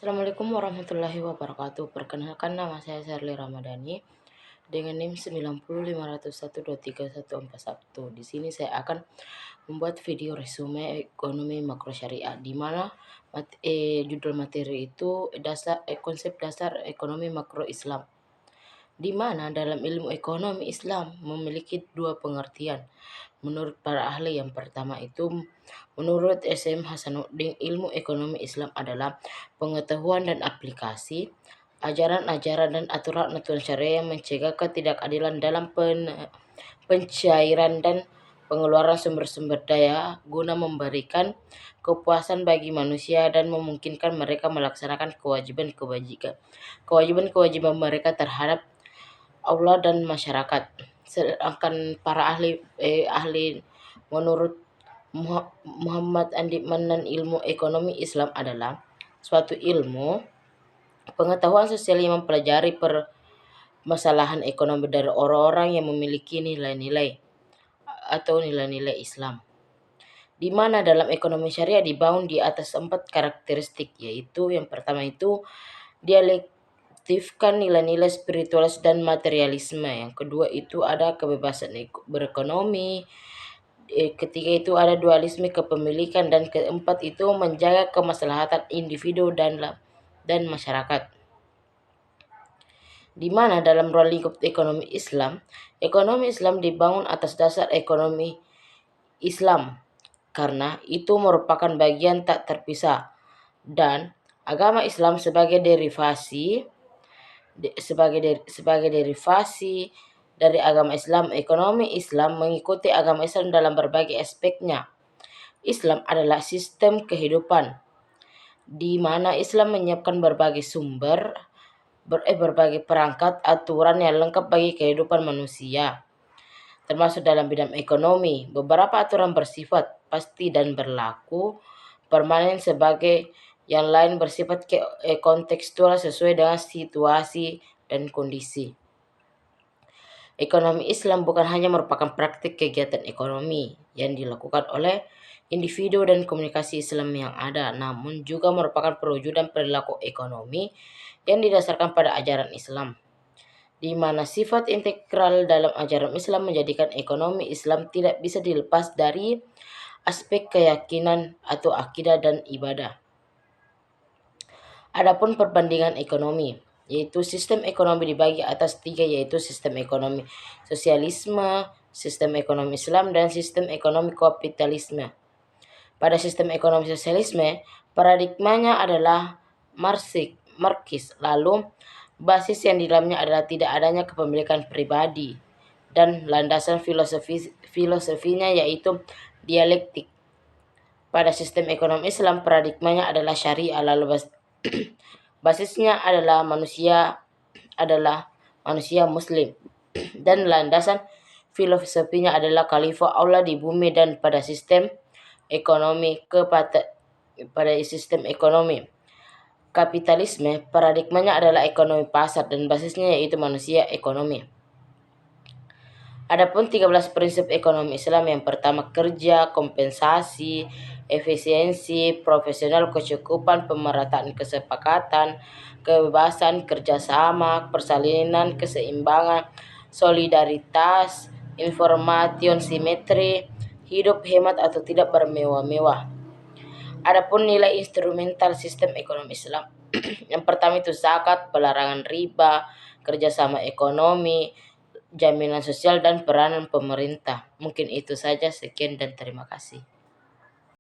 Assalamualaikum warahmatullahi wabarakatuh. Perkenalkan, nama saya Sherly Ramadhani dengan NIM 905010123141. Di sini saya akan membuat video resume ekonomi makro syariah, di mana judul materi itu konsep dasar ekonomi makro Islam, di mana dalam ilmu ekonomi Islam memiliki dua pengertian. Menurut para ahli, yang pertama itu menurut SM Hasanuddin, ilmu ekonomi Islam adalah pengetahuan dan aplikasi ajaran-ajaran dan aturan-aturan syariah yang mencegah ketidakadilan dalam pencairan dan pengeluaran sumber-sumber daya guna memberikan kepuasan bagi manusia dan memungkinkan mereka melaksanakan kewajiban-kewajiban mereka terhadap Allah dan masyarakat. Sedangkan para ahli menurut Muhammad Andi Manan, ilmu ekonomi Islam adalah suatu ilmu pengetahuan sosial yang mempelajari permasalahan ekonomi dari orang-orang yang memiliki nilai-nilai atau nilai-nilai Islam, di mana dalam ekonomi syariah dibangun di atas 4 karakteristik, yaitu yang pertama itu dialektifkan nilai-nilai spiritualis dan materialisme, yang kedua itu ada kebebasan berekonomi, ketiga itu ada dualisme kepemilikan, dan keempat itu menjaga kemaslahatan individu dan masyarakat. Di mana dalam ruang lingkup ekonomi Islam dibangun atas dasar ekonomi Islam karena itu merupakan bagian tak terpisah dan agama Islam sebagai derivasi dari agama Islam. Ekonomi Islam mengikuti agama Islam dalam berbagai aspeknya. Islam adalah sistem kehidupan di mana Islam menyiapkan berbagai berbagai perangkat aturan yang lengkap bagi kehidupan manusia, termasuk dalam bidang ekonomi. Beberapa aturan bersifat pasti dan berlaku permanen, sebagai yang lain bersifat kontekstual sesuai dengan situasi dan kondisi. Ekonomi Islam bukan hanya merupakan praktik kegiatan ekonomi yang dilakukan oleh individu dan komunikasi Islam yang ada, namun juga merupakan perwujudan perilaku ekonomi yang didasarkan pada ajaran Islam, di mana sifat integral dalam ajaran Islam menjadikan ekonomi Islam tidak bisa dilepas dari aspek keyakinan atau akidah dan ibadah. Adapun perbandingan ekonomi, yaitu sistem ekonomi dibagi atas 3, yaitu sistem ekonomi sosialisme, sistem ekonomi Islam, dan sistem ekonomi kapitalisme. Pada sistem ekonomi sosialisme, paradigmanya adalah Marxis, lalu basis yang di dalamnya adalah tidak adanya kepemilikan pribadi, dan landasan filosofinya yaitu dialektik. Pada sistem ekonomi Islam, paradigmanya adalah syariah, lalu basisnya adalah manusia muslim, dan landasan filosofinya adalah khalifah Allah di bumi. Dan pada sistem ekonomi kapitalisme, paradigmanya adalah ekonomi pasar dan basisnya yaitu manusia ekonomi. Adapun 13 prinsip ekonomi Islam, yang pertama kerja, kompensasi, efisiensi, profesional, kecukupan, pemerataan, kesepakatan, kebebasan, kerjasama, persalinan, keseimbangan, solidaritas, information simetri, hidup hemat atau tidak bermewah-mewah. Adapun nilai instrumental sistem ekonomi Islam, yang pertama itu zakat, pelarangan riba, kerjasama ekonomi, jaminan sosial, dan peranan pemerintah. Mungkin itu saja, sekian dan terima kasih.